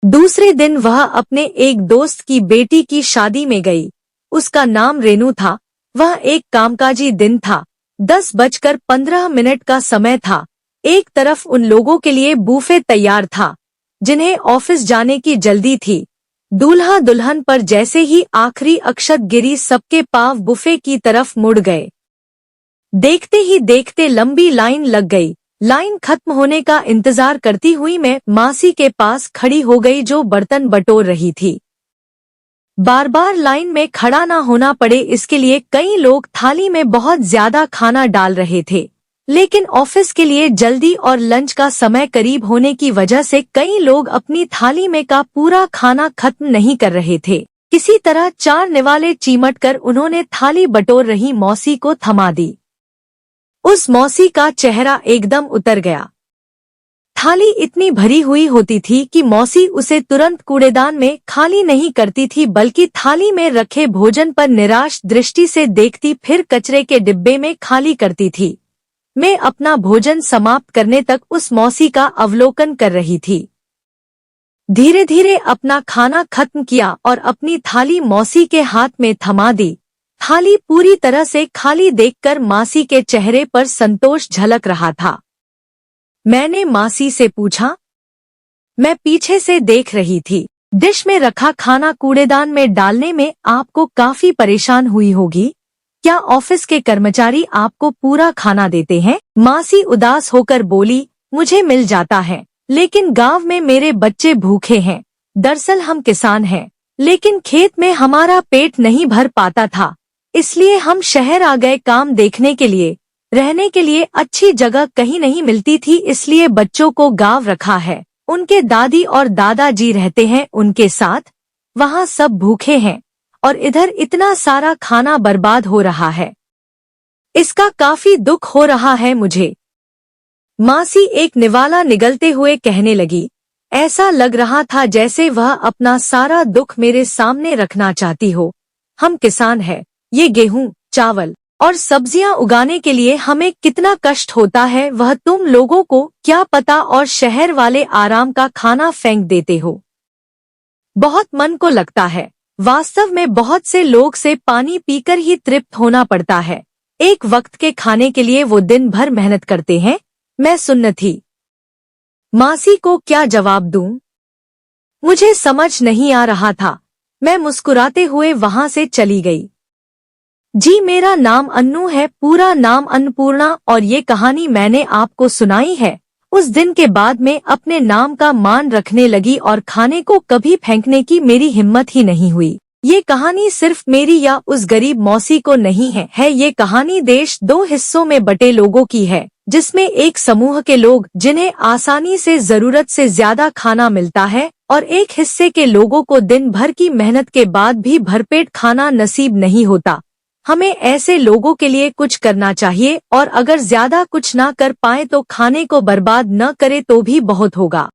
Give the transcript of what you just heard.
दूसरे दिन वह अपने एक दोस्त की बेटी की शादी में गई। उसका नाम रेनू था। वह एक कामकाजी दिन था। 10:15 का समय था। एक तरफ उन लोगों के लिए बूफे तैयार था जिन्हें ऑफिस जाने की जल्दी थी। दूल्हा दुल्हन पर जैसे ही आखिरी अक्षत गिरी, सबके पांव बुफे की तरफ मुड़ गए। देखते ही देखते लंबी लाइन लग गई। लाइन खत्म होने का इंतजार करती हुई मैं मासी के पास खड़ी हो गई, जो बर्तन बटोर रही थी। बार बार लाइन में खड़ा ना होना पड़े इसके लिए कई लोग थाली में बहुत ज्यादा खाना डाल रहे थे, लेकिन ऑफिस के लिए जल्दी और लंच का समय करीब होने की वजह से कई लोग अपनी थाली में का पूरा खाना खत्म नहीं कर रहे थे। किसी तरह 4 निवाले चिमट कर उन्होंने थाली बटोर रही मौसी को थमा दी। उस मौसी का चेहरा एकदम उतर गया। थाली इतनी भरी हुई होती थी कि मौसी उसे तुरंत कूड़ेदान में खाली नहीं करती थी, बल्कि थाली में रखे भोजन पर निराश दृष्टि से देखती, फिर कचरे के डिब्बे में खाली करती थी। मैं अपना भोजन समाप्त करने तक उस मौसी का अवलोकन कर रही थी। धीरे धीरे अपना खाना खत्म किया और अपनी थाली मौसी के हाथ में थमा दी। थाली पूरी तरह से खाली देखकर मासी के चेहरे पर संतोष झलक रहा था। मैंने मासी से पूछा। मैं पीछे से देख रही थी। डिश में रखा खाना कूड़ेदान में डालने में आपको काफी परेशान हुई होगी। क्या ऑफिस के कर्मचारी आपको पूरा खाना देते हैं? मासी उदास होकर बोली, मुझे मिल जाता है, लेकिन गांव में मेरे बच्चे भूखे हैं। दरअसल हम किसान हैं, लेकिन खेत में हमारा पेट नहीं भर पाता था, इसलिए हम शहर आ गए काम देखने के लिए। रहने के लिए अच्छी जगह कहीं नहीं मिलती थी, इसलिए बच्चों को गांव रखा है। उनके दादी और दादाजी रहते हैं उनके साथ। वहाँ सब भूखे हैं और इधर इतना सारा खाना बर्बाद हो रहा है। इसका काफी दुख हो रहा है मुझे। मासी एक निवाला निगलते हुए कहने लगी। ऐसा लग रहा था जैसे वह अपना सारा दुख मेरे सामने रखना चाहती हो। हम किसान हैं, ये गेहूं, चावल और सब्जियां उगाने के लिए हमें कितना कष्ट होता है वह तुम लोगों को क्या पता, और शहर वाले आराम का खाना फेंक देते हो। बहुत मन को लगता है। वास्तव में बहुत से लोग से पानी पीकर ही तृप्त होना पड़ता है। एक वक्त के खाने के लिए वो दिन भर मेहनत करते हैं। मैं सुन्न थी। मासी को क्या जवाब दूं? मुझे समझ नहीं आ रहा था। मैं मुस्कुराते हुए वहां से चली गई। जी, मेरा नाम अन्नू है, पूरा नाम अन्नपूर्णा, और ये कहानी मैंने आपको सुनाई है। उस दिन के बाद मैं अपने नाम का मान रखने लगी और खाने को कभी फेंकने की मेरी हिम्मत ही नहीं हुई। ये कहानी सिर्फ मेरी या उस गरीब मौसी को नहीं है ये कहानी देश 2 हिस्सों में बटे लोगों की है, जिसमें एक समूह के लोग जिन्हें आसानी से जरूरत से ज्यादा खाना मिलता है, और एक हिस्से के लोगों को दिन भर की मेहनत के बाद भी भरपेट खाना नसीब नहीं होता। हमें ऐसे लोगों के लिए कुछ करना चाहिए, और अगर ज्यादा कुछ ना कर पाए तो खाने को बर्बाद न करे तो भी बहुत होगा।